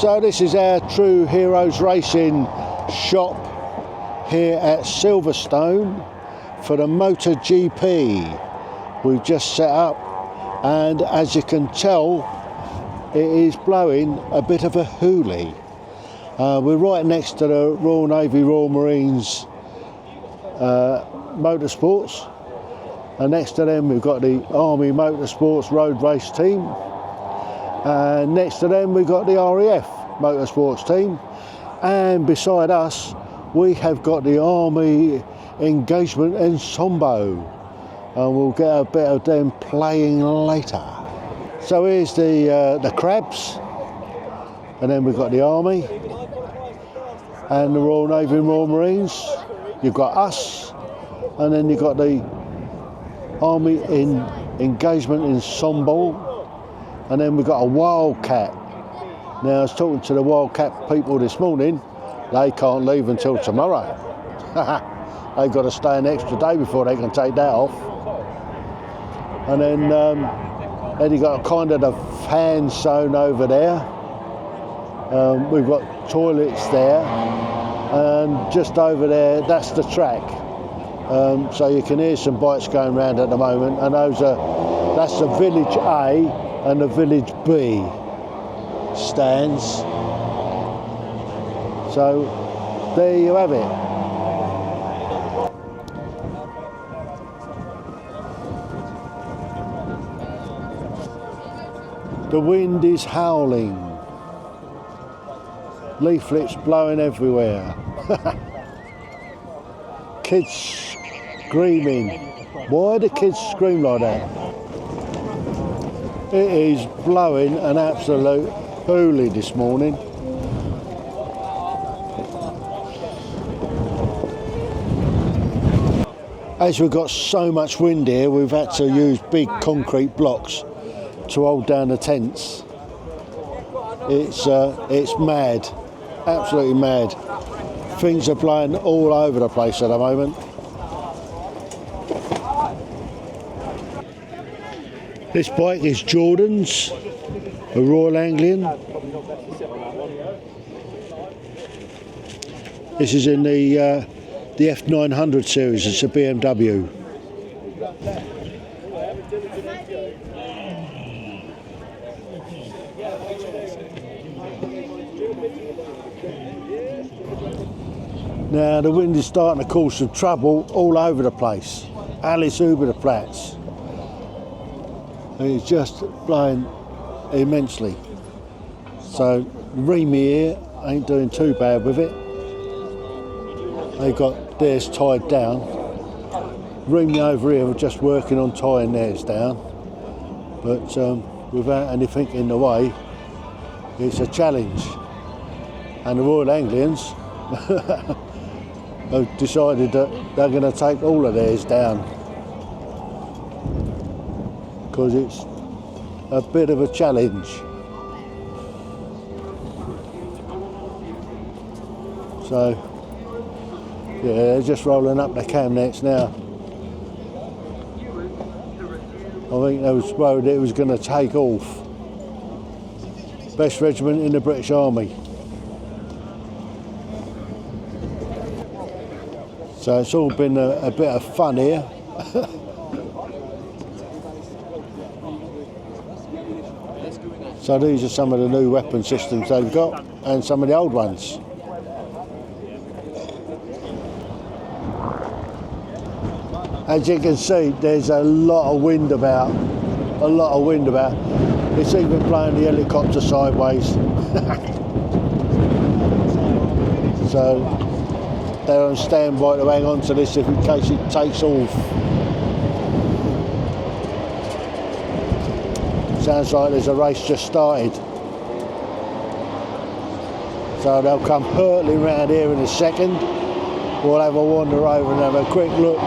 So this is our True Heroes Racing shop here at Silverstone for the MotoGP. We've just set up, and as you can tell, it is blowing a bit of a Heale. We're right next to the Royal Navy, Royal Marines motorsports, and next to them we've got the Army Motorsports road race team, and next to them we've got the RAF motorsports team, and beside us we have got the Army engagement ensemble, and we'll get a bit of them playing later. So here's the crabs, and then we've got the Army and the Royal Navy and Royal Marines. You've got us, and then you've got the Army engagement ensemble, and then we've got a Wildcat. Now, I was talking to the Wildcat people this morning. They can't leave until tomorrow. They've got to stay an extra day before they can take that off. And then you've got kind of the fan zone over there. We've got toilets there, and just over there, that's the track. So you can hear some bikes going around at the moment, and that's the Village A and the Village B stands. So there you have it. The wind is howling. Leaflets blowing everywhere. Kids screaming. Why do kids scream like that? It is blowing an absolute Heale this morning. As we've got so much wind here, we've had to use big concrete blocks to hold down the tents. It's mad, absolutely mad. Things are blowing all over the place at the moment. This bike is Jordan's, a Royal Anglian. This is in the F900 series. It's a BMW. Now the wind is starting to cause some trouble all over the place. Alice over the flats. It's just blowing immensely. So Remy here ain't doing too bad with it. They've got theirs tied down. Remy over here are just working on tying theirs down. But without anything in the way, it's a challenge. And the Royal Anglians have decided that they're going to take all of theirs down, because it's a bit of a challenge. So yeah, they're just rolling up the cam nets now. I think they was worried it was going to take off. Best regiment in the British Army. So it's all been a bit of fun here. So these are some of the new weapon systems they've got, and some of the old ones. As you can see, there's a lot of wind about. A lot of wind about. It's even blowing the helicopter sideways. So they're on standby to hang on to this in case it takes off. Sounds like there's a race just started. So they'll come hurtling round here in a second. We'll have a wander over and have a quick look.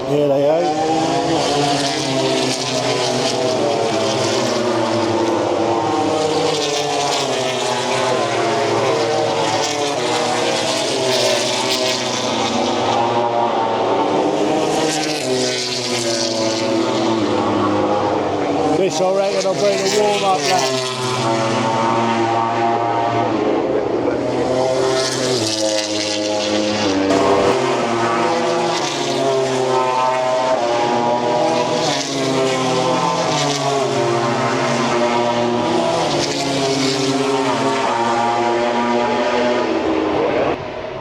Here they are.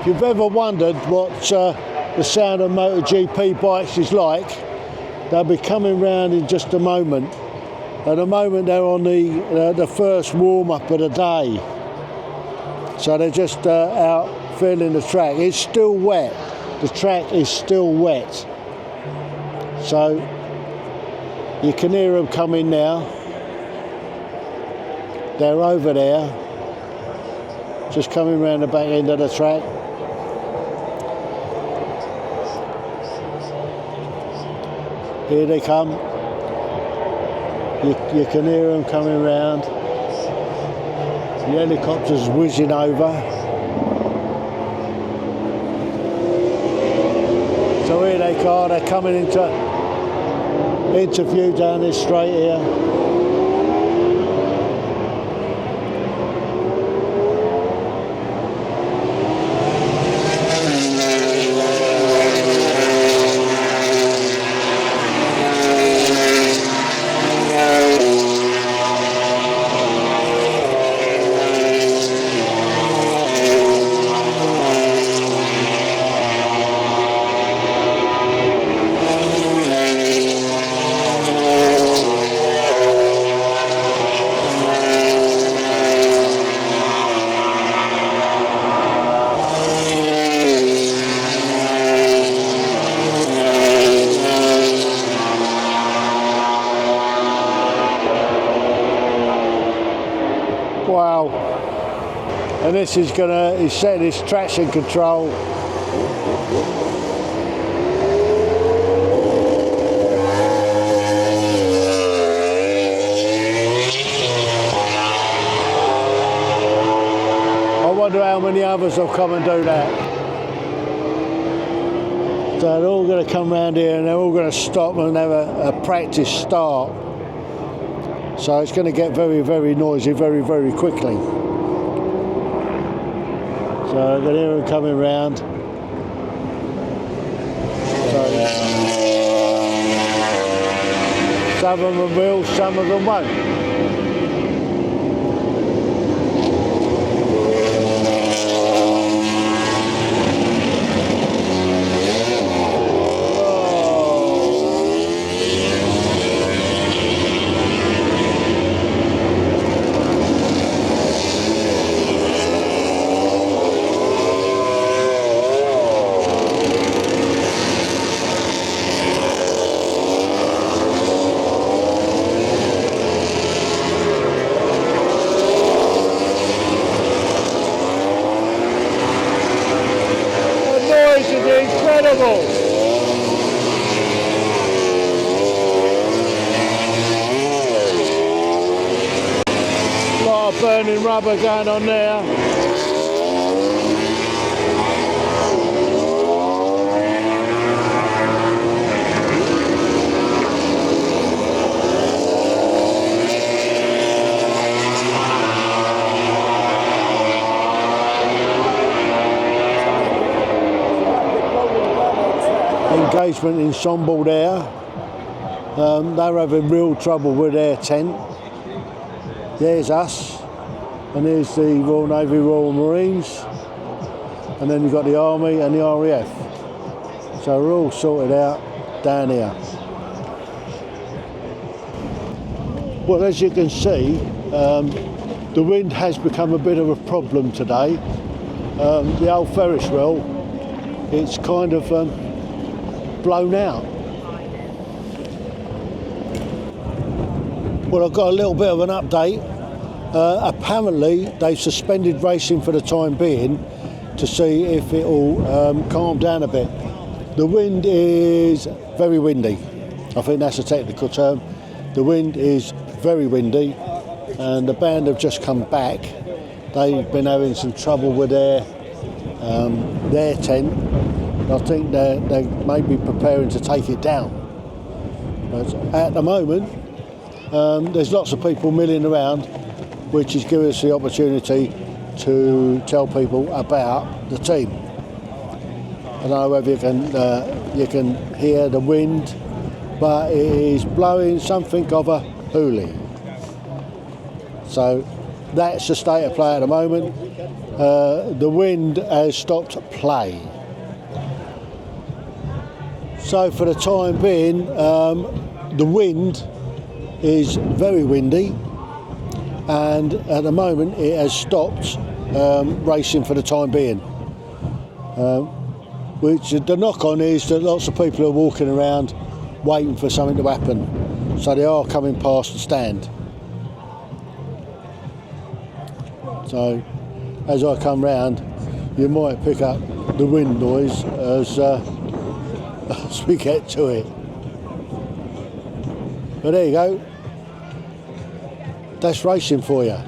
you've ever wondered what the sound of MotoGP bikes is like, they'll be coming round in just a moment. At the moment they're on the first warm-up of the day. So they're just out feeling the track. It's still wet. The track is still wet. So you can hear them coming now. They're over there, just coming around the back end of the track. Here they come. You can hear them coming round. The helicopter's whizzing over. So here they are, they're coming into view down this straight here. Wow. And this is he's setting his traction control. I wonder how many others will come and do that. So they're all going to come round here and they're all going to stop and have a practice start. So it's going to get very, very noisy very, very quickly. So I can hear them coming round. So some of them will, some of them won't. Incredible! A lot of burning rubber going on there. Engagement ensemble there. They're having real trouble with their tent. There's us, and there's the Royal Navy, Royal Marines, and then you've got the Army and the RAF. So we're all sorted out down here. Well, as you can see, the wind has become a bit of a problem today. The old Ferris wheel, it's kind of blown out. Well, I've got a little bit of an update. Apparently they've suspended racing for the time being to see if it will calm down a bit. The wind is very windy. I think that's a technical term. The wind is very windy, and the band have just come back. They've been having some trouble with their tent. I think they may be preparing to take it down. But at the moment, there's lots of people milling around, which is giving us the opportunity to tell people about the team. I don't know whether you can hear the wind, but it is blowing something of a Heale. So that's the state of play at the moment. The wind has stopped play. So for the time being, the wind is very windy, and at the moment it has stopped racing for the time being. Which the knock on is that lots of people are walking around waiting for something to happen. So they are coming past the stand. So as I come round, you might pick up the wind noise as we get to it. But there you go. That's racing for you.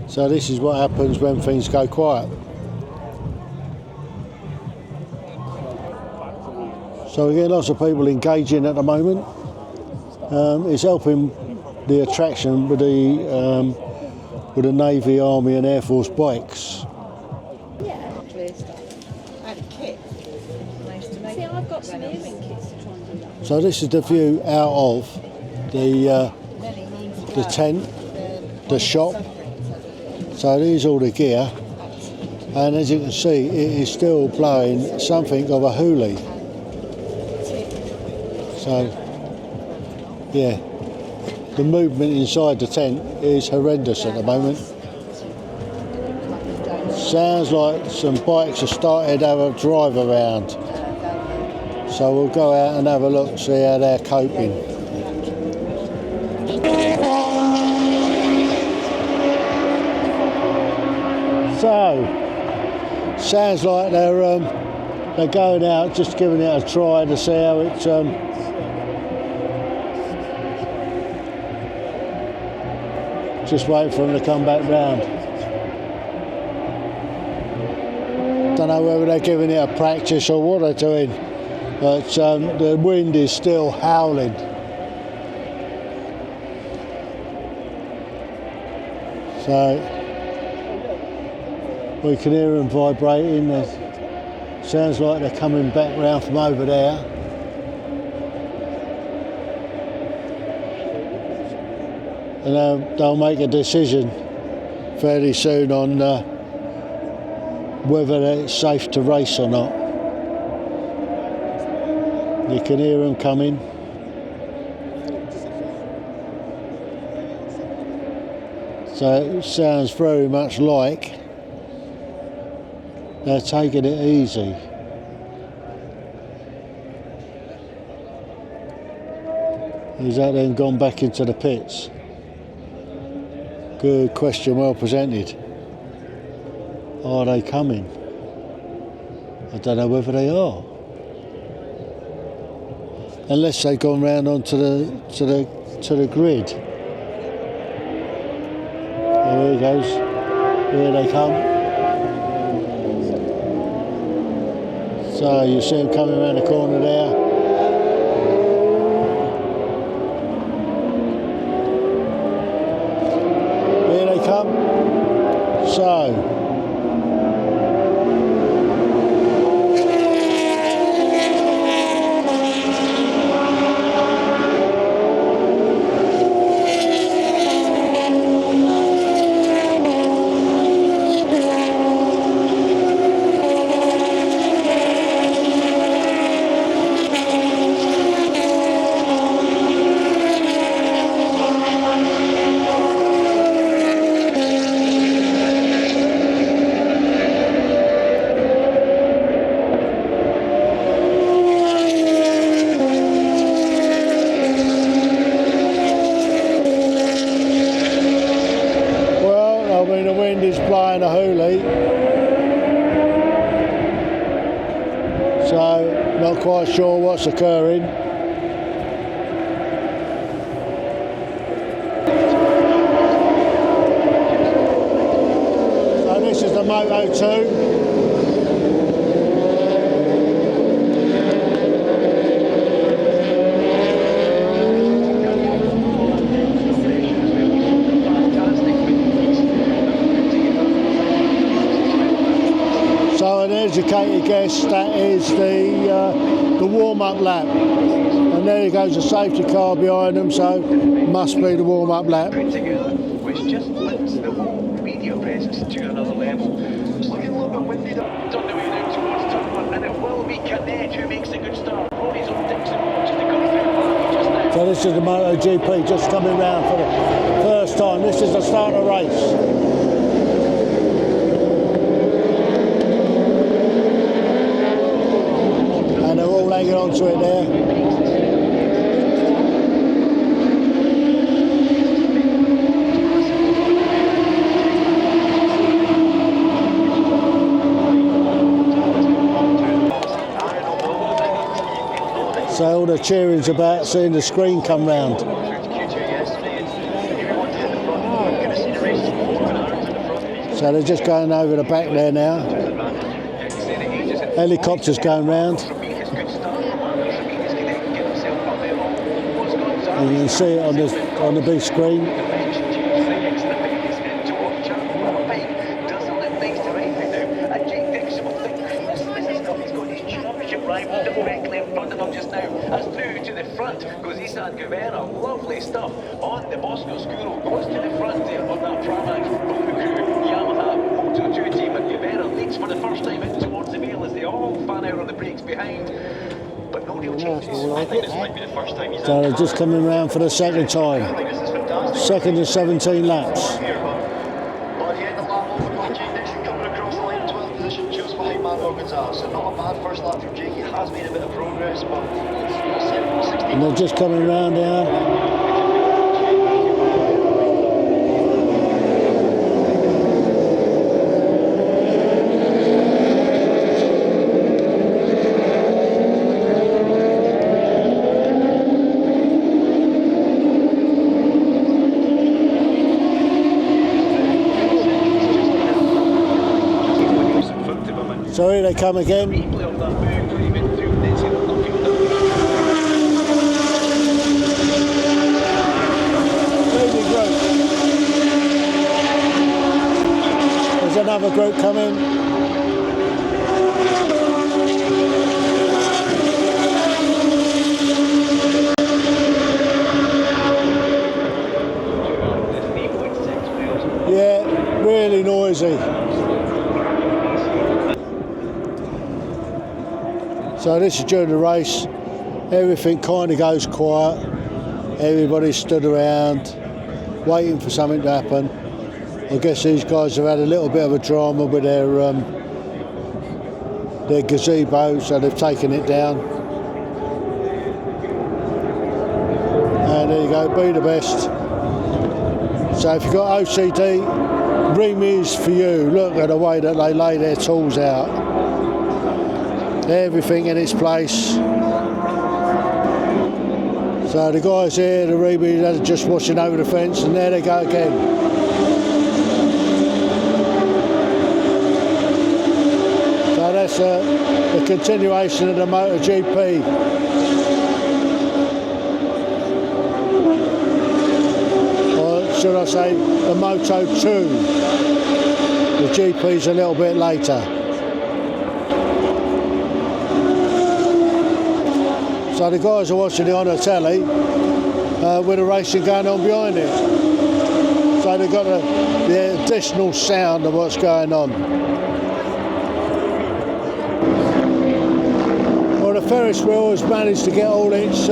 So this is what happens when things go quiet. So we're getting lots of people engaging at the moment. It's helping the attraction with the Navy, Army and Air Force bikes. Yeah, clear stuff. I had a kit. Nice to make. See, I've got some earring kits to try and do that. So this is the view out of the tent, the shop. So there's all the gear, and as you can see, it is still blowing something of a Heale. So, yeah, the movement inside the tent is horrendous at the moment. Sounds like some bikes have started to have a drive around. So we'll go out and have a look, see how they're coping. So, sounds like they're going out, just giving it a try to see how it's just waiting for them to come back round. Don't know whether they're giving it a practice or what they're doing, but the wind is still howling. So we can hear them vibrating. Sounds like they're coming back round from over there. And they'll make a decision fairly soon on whether it's safe to race or not. You can hear them coming. So it sounds very much like they're taking it easy. Is that then gone back into the pits? Good question, well presented. Are they coming? I don't know whether they are. Unless they've gone round onto the grid. There he goes. Here they come. So you see them coming around the corner there. Here they come. So. Blowing a Heale, so not quite sure what's occurring. So this is the Moto2. An educated guess, that is the warm-up lap, and there goes the safety car behind them, so Must be the warm-up lap. Put together, which just lifts the whole media presence to another level. It's looking a little bit windy. On the way now towards turn 1, and it will be Canet who makes a good start. Rory's on Dixon watches the come through just now. So this is the MotoGP just coming round for the first time. This is the start of the race. And they're all hanging on to it there. So all the cheering's about seeing the screen come round. So they're just going over the back there now. Helicopters going round. And you can see it on the big screen. Lovely stuff on the Bosco Scuro, goes to the front there on that Pramac, Yamaha, Moto2 team, and Guevara leads for the first time in towards the Heale as they all fan out on the brakes behind. But no real changes. I think this might be the first time he's so they're just coming round for the second time. Second and 17 laps. By the end of lap 1, we've got Jake Dixon coming across the line, 12th position, just behind Manuel Gonzalez. So not a bad first lap from Jake. He has made a bit of progress, but it's 16. And they're just coming round now. So here they come again. There's another group coming. Yeah, really noisy. So this is during the race, everything kind of goes quiet, everybody's stood around waiting for something to happen. I guess these guys have had a little bit of a drama with their gazebo, so they've taken it down. And there you go, be the best. So if you've got OCD, Remy's for you. Look at the way that they lay their tools out. Everything in its place. So the guys here, the Reebys, are just watching over the fence, and there they go again. So that's the continuation of the MotoGP. Or should I say the Moto2. The GP's a little bit later. So the guys are watching it on the telly with the racing going on behind it. So they've got the additional sound of what's going on. Well, the Ferris wheel has managed to get all its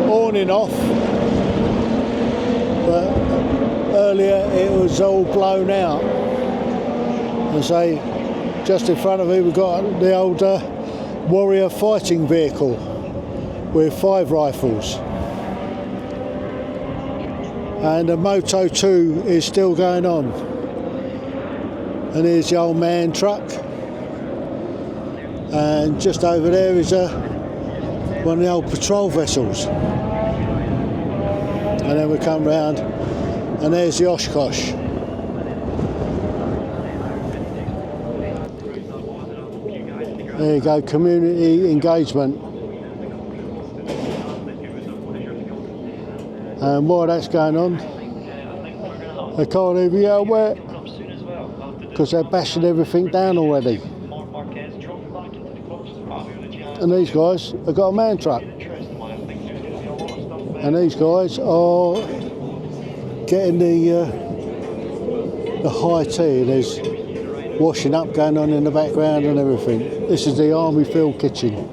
awning off, but earlier it was all blown out. And so just in front of me we've got the old Warrior fighting vehicle with 5 rifles, and the Moto2 is still going on. And here's the old man truck, and just over there is one of the old patrol vessels. And then we come round, and there's the Oshkosh. There you go, community engagement. And while that's going on, they can't even get wet because they're bashing everything down already. And these guys have got a man truck. And these guys are getting the high tea. There's washing up going on in the background and everything. This is the Army Field Kitchen.